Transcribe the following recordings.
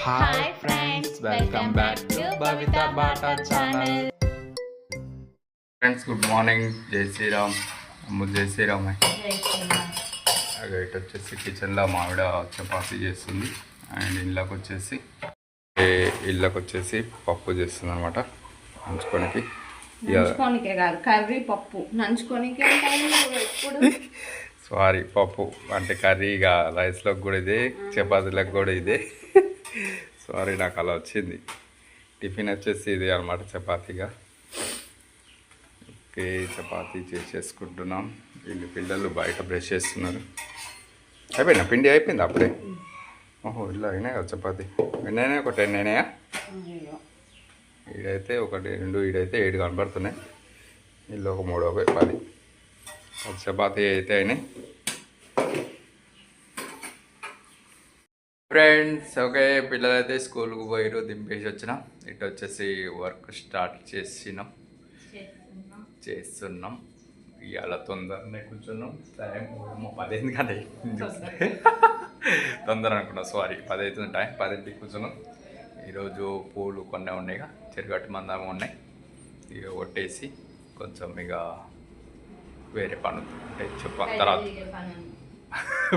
Hi friends, welcome back to Bavitha Bata channel. Friends good morning. జై శ్రీరామ్. జై శ్రీరామ్. ఇటు వచ్చేసి కిచెన్లో మావిడ చపాతీ చేస్తుంది అండ్ ఇళ్ళకి వచ్చేసి పప్పు చేస్తుంది అనమాట. నంచుకోనికి కర్రీ పప్పు నంచుకోనికి సారీ పప్పు అంటే కర్రీగా రైస్లోకి కూడా ఇదే, చపాతీలకు కూడా ఇదే. సారీ నాకు అలా వచ్చింది. టిఫిన్ వచ్చేసి ఇదే అనమాట, చపాతీగా. ఓకే, చపాతీ చేసేసుకుంటున్నాం. వీళ్ళు పిల్లలు బయట బ్రష్ చేస్తున్నారు. అయిపోయిందా పిండి? అయిపోయింది అప్పుడే. ఓహో, ఇలా అయినాయి కదా చపాతీ. ఎన్నైనా ఒక 10 అయినాయా? ఈడైతే 1 2 ఈడైతే 7 కనబడుతున్నాయి. వీళ్ళు ఒక 3 ఒక 10 చపాతీ అయితే అయినాయి. ఫ్రెండ్స్ ఓకే, పిల్లలైతే స్కూల్కి పోయారు, దింపేసి వచ్చినాం. ఇటు వచ్చేసి వర్క్ స్టార్ట్ చేస్తున్నాం. ఇవాళ తొందరనే కూర్చున్నాం. టైం 10 కదా, తొందర అనుకున్నాం. సారీ, 10 అవుతుంది టైం. 10కి కూర్చున్నాం. ఈరోజు పూలు కొన్ని ఉన్నాయి, చెరుగట్టు మందాము ఉన్నాయి. ఇక కొట్టేసి కొంచెం ఇక వేరే పని ఉంది, అంటే చెప్పాను తర్వాత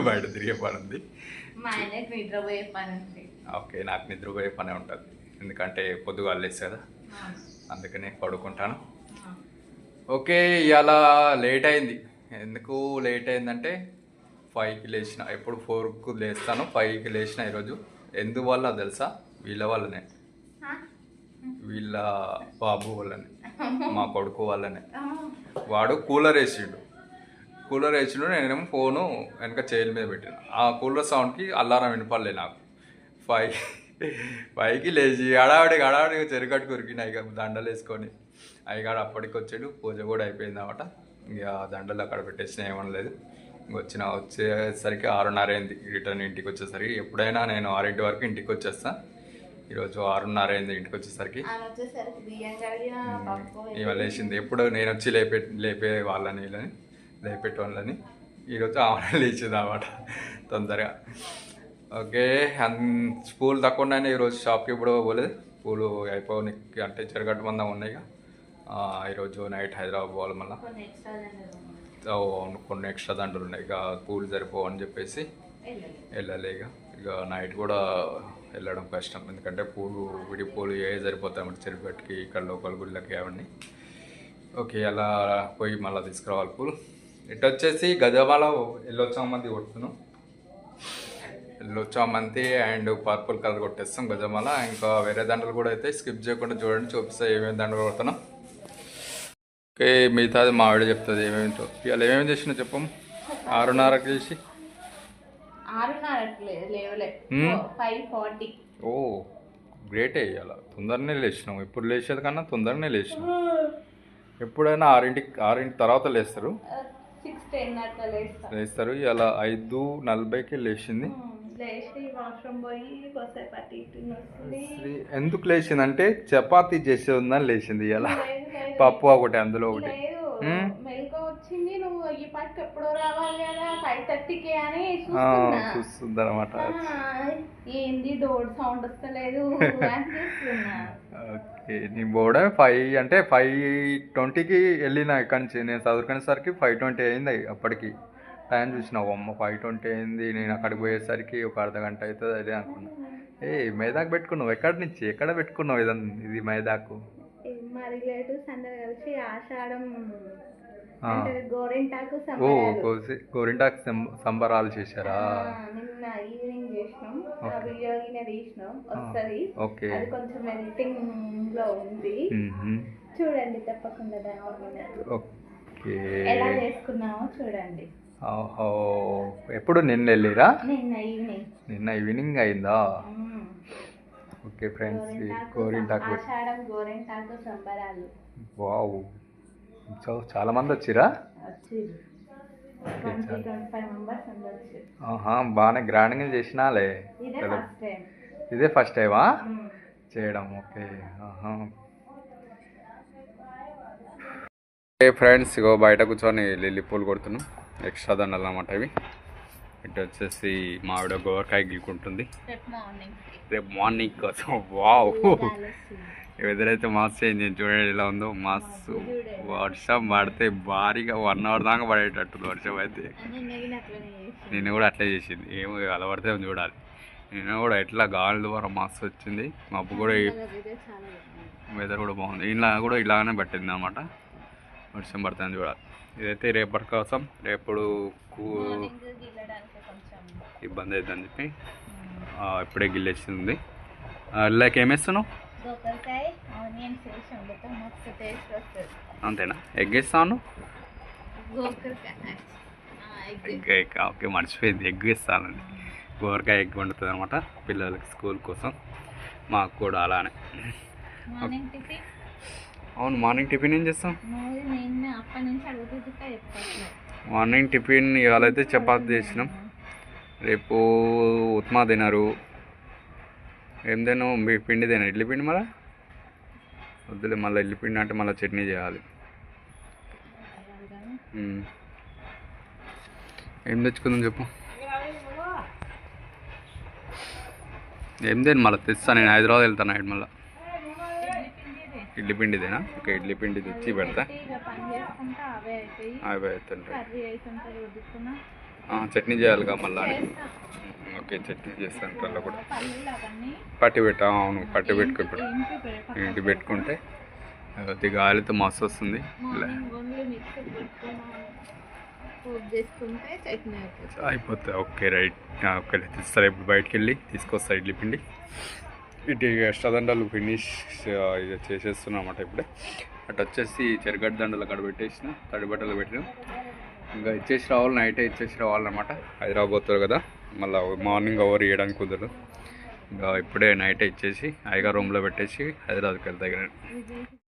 బయట తిరిగే పని ఉంది. ఓకే, నాకు నిద్రపోయే పనే ఉంటుంది, ఎందుకంటే పొద్దుగా లేసి కదా, అందుకనే పడుకుంటాను. ఓకే, ఇవాళ లేట్ అయింది. ఎందుకు లేట్ అయిందంటే 5కి లేచిన. ఎప్పుడు 4కు లేస్తాను, 5కి లేచిన ఈరోజు. ఎందువల్ల తెలుసా? వీళ్ళ వల్లనే, వీళ్ళ బాబు వల్లనే, మా కొడుకు వల్లనే. వాడు కూలర్ వేసిండు. నేనేమో ఫోను వెనక చైర్ మీద పెట్టాను. ఆ కూలర్ సౌండ్కి అల్లారం వినపడలే నాకు. 5కి లేచి హడావిడిగా చెరుగట్టు కురికిన ఇక దండలు వేసుకొని అయ్యగాడు అప్పటికి వచ్చాడు. పూజ కూడా అయిపోయింది అన్నమాట. ఇక దండలు అక్కడ పెట్టేసిన ఏమనలేదు. వచ్చేసరికి 6:30 అయింది. రిటర్న్ ఇంటికి వచ్చేసరికి. ఎప్పుడైనా నేను 6 వరకు ఇంటికి వచ్చేస్తాను. ఈరోజు 6:30 అయింది ఇంటికి వచ్చేసరికి. ఇవాళ లేచింది. ఎప్పుడు నేను వచ్చి లేపే వాళ్ళని వీళ్ళని లేపెట్టోళ్ళని, ఈరోజు ఆమె లేచింది అన్నమాట తొందరగా. ఓకే, పూలు తక్కువ ఈరోజు షాప్కి ఇప్పుడు పోలేదు. పూలు అయిపోయి అంటే చెరగట్టు మందం ఉన్నాయి. ఈరోజు నైట్ హైదరాబాద్ పోవాలి మళ్ళీ. కొన్ని ఎక్స్ట్రా దండలు ఉన్నాయి. ఇక పూలు సరిపోవని చెప్పేసి వెళ్ళాలి. ఇక నైట్ కూడా వెళ్ళడం కష్టం, ఎందుకంటే విడి పూలు సరిపోతాయి అన్నమాట చెరుగట్టుకి, ఇక్కడ లోకల్ గుళ్ళకి అవన్నీ. ఓకే, అలా పోయి మళ్ళీ తీసుకురావాలి పూలు. ఇటు వచ్చేసి గజమాల ఎల్లో చామంతి కొడుతున్నాం. ఎల్లో చామంతి అండ్ పర్పుల్ కలర్ కొట్టేస్తాం గజమాల. ఇంకా వేరే దండలు కూడా అయితే స్కిప్ చేయకుండా చూడండి, చూపిస్తాయి ఏమేమి దండలు కొడుతున్నాం. ఓకే, మిగతాది మా ఆవిడ చెప్తుంది ఏమేమిటో. ఇవాళ ఏమేమి చేసినా చెప్పం. 6:30కి చేసి 5:40. ఓ గ్రేటే. ఇవాళ తొందరనే లేచినాం. ఇప్పుడు లేచేది కన్నా తొందరనే లేచినాం. ఎప్పుడైనా 6 తర్వాత లేస్తారు. ఇలా 5:40కి లేచింది. ఎందుకు లేచింది అంటే చపాతీ చేసే ఉందని లేచింది. ఇలా పప్పు ఒకటి, అందులో ఒకటి వచ్చింది. నువ్వు ఈ పాటికి ఎప్పుడో రావాలి కదా, 5:30కి అని చూస్తుంది అనమాట. ఏంది డోర్ సౌండ్ వస్తలేదు. ఓకే, నీ బోర్డే 5 అంటే 5:20కి వెళ్ళిన ఇక్కడి నుంచి. నేను చదువుకునేసరికి 5:20 అయింది. అప్పటికి టైం చూసినావు అమ్మ, 5:20 అయింది. నేను అక్కడికి పోయేసరికి ఒక అర్ధగంట అవుతుంది అదే అనుకున్నా. మైదాకు పెట్టుకున్నావు? ఎక్కడ పెట్టుకున్నావు ఇది మైదాకు? మా రిలేటివ్స్ అందరు కలిసి ఆషాఢం గోరింటాకు సంబరాలు చేశారా? నిన్న ఈవినింగ్ చేసినాం. వీడియో తీసినాం, వస్తుంది. అది కొంచెం ఎడిటింగ్ లో ఉంది, చూడండి తప్పకుండా. ఎలా చేసుకున్నామో చూడండి. ఎప్పుడు? నిన్న వెళ్ళిరా? నిన్న ఈవినింగ్ అయిందా? ఓకే ఫ్రెండ్స్, గోరింటాకు సంబరాలు. వావ్, చాలా మంది వచ్చిరా? బాగానే గ్రాండ్గా చేసినాలే. ఇదే ఫస్ట్ టైమా చేయడం? ఓకే. ఫ్రెండ్స్ ఇగో బయట కూర్చొని లిల్లీ పూలు కొడుతున్నాం. ఎక్స్ట్రా దండలు అన్నమాట ఇవి. ఇటు వచ్చేసి మావిడ గోవర్కాయ గీకుంటుంది. రేపు మార్నింగ్ కోసం. వావ్, వెదర్ అయితే మస్తు చేంజ్ అయింది చూడండి ఎలా ఉందో. మస్తు వర్షం పడితే భారీగా 1 అవర్ దాకా పడేటట్టుంది వర్షం అయితే. నిన్న కూడా అట్లా చేసింది, ఏమో అలవడితే చూడాలి. నిన్న కూడా ఎట్లా గాలి ద్వారా మస్తు వచ్చింది. మబ్బు కూడా వెదర్ కూడా బాగుంది. ఇలా కూడా ఇలానే పట్టింది అనమాట. వర్షం పడుతుంది చూడాలి. ఇదైతే రేపటి కోసం. రేపుడు ఇబ్బంది అవుతుందని చెప్పి ఇప్పుడే గిల్లేస్తుంది. ఇలాగ ఏమేస్తున్నావు? అంతేనా? ఎగ్ ఇస్తాను. ఎగ్ ఓకే, మర్చిపోయింది, ఎగ్ ఇస్తానండి. గోరకాయ ఎగ్ వండుతుంది అనమాట పిల్లలకి స్కూల్ కోసం. మాకు కూడా అలానే. అవును, మార్నింగ్ టిఫిన్ ఏం చేస్తాం? మార్నింగ్ టిఫిన్ ఇవాళ అయితే చపాతి చేసినాం. రేపు ఉప్మా తినరు. ఏం తిన్నావు? మీ పిండి తినా? ఇడ్లీ పిండి మళ్ళీ వద్దులే, మళ్ళీ ఇడ్లీ పిండి అంటే మళ్ళీ చట్నీ చేయాలి. ఏం తెచ్చుకుందాం చెప్పు. ఏం తిని మళ్ళీ తెస్తా, నేను హైదరాబాద్ వెళ్తాను నైట్. మళ్ళీ ఇడ్లీ పిండిదేనా? ఓకే, ఇడ్లీ పిండి తెచ్చి పెడతా. అవే అవుతుంటాయి. చట్నీ చేయాలిగా మళ్ళీ. ఓకే, చట్నీ చేస్తాను. అలా కూడా పట్టి పెట్టా. అవును, పట్టి పెట్టుకుంటా. ఇంటి పెట్టుకుంటే అది గాలితో మస్తు వస్తుంది. అయిపోతుంది. Okay right. ఓకే, తీస్తారు. ఇప్పుడు బయటికి వెళ్ళి తీసుకొస్తా ఇడ్లీ పిండి. ఇటు అష్టదండలు ఫినిష్ చేసేస్తున్నాం అన్నమాట ఇప్పుడే. అటు వచ్చేసి చెరగడ్డ దండలు అక్కడ పెట్టేసిన, తడి బట్టలు పెట్టిన. ఇంకా ఇచ్చేసి రావాలి, నైటే ఇచ్చేసి రావాలన్నమాట. హైదరాబాద్ పోతారు కదా, మళ్ళీ మార్నింగ్ ఓవర్ ఇవ్వడానికి కుదరదు. ఇంకా ఇప్పుడే నైటే ఇచ్చేసి అయ్యగారు రూమ్లో పెట్టేసి హైదరాబాద్కి వెళ్తాయి.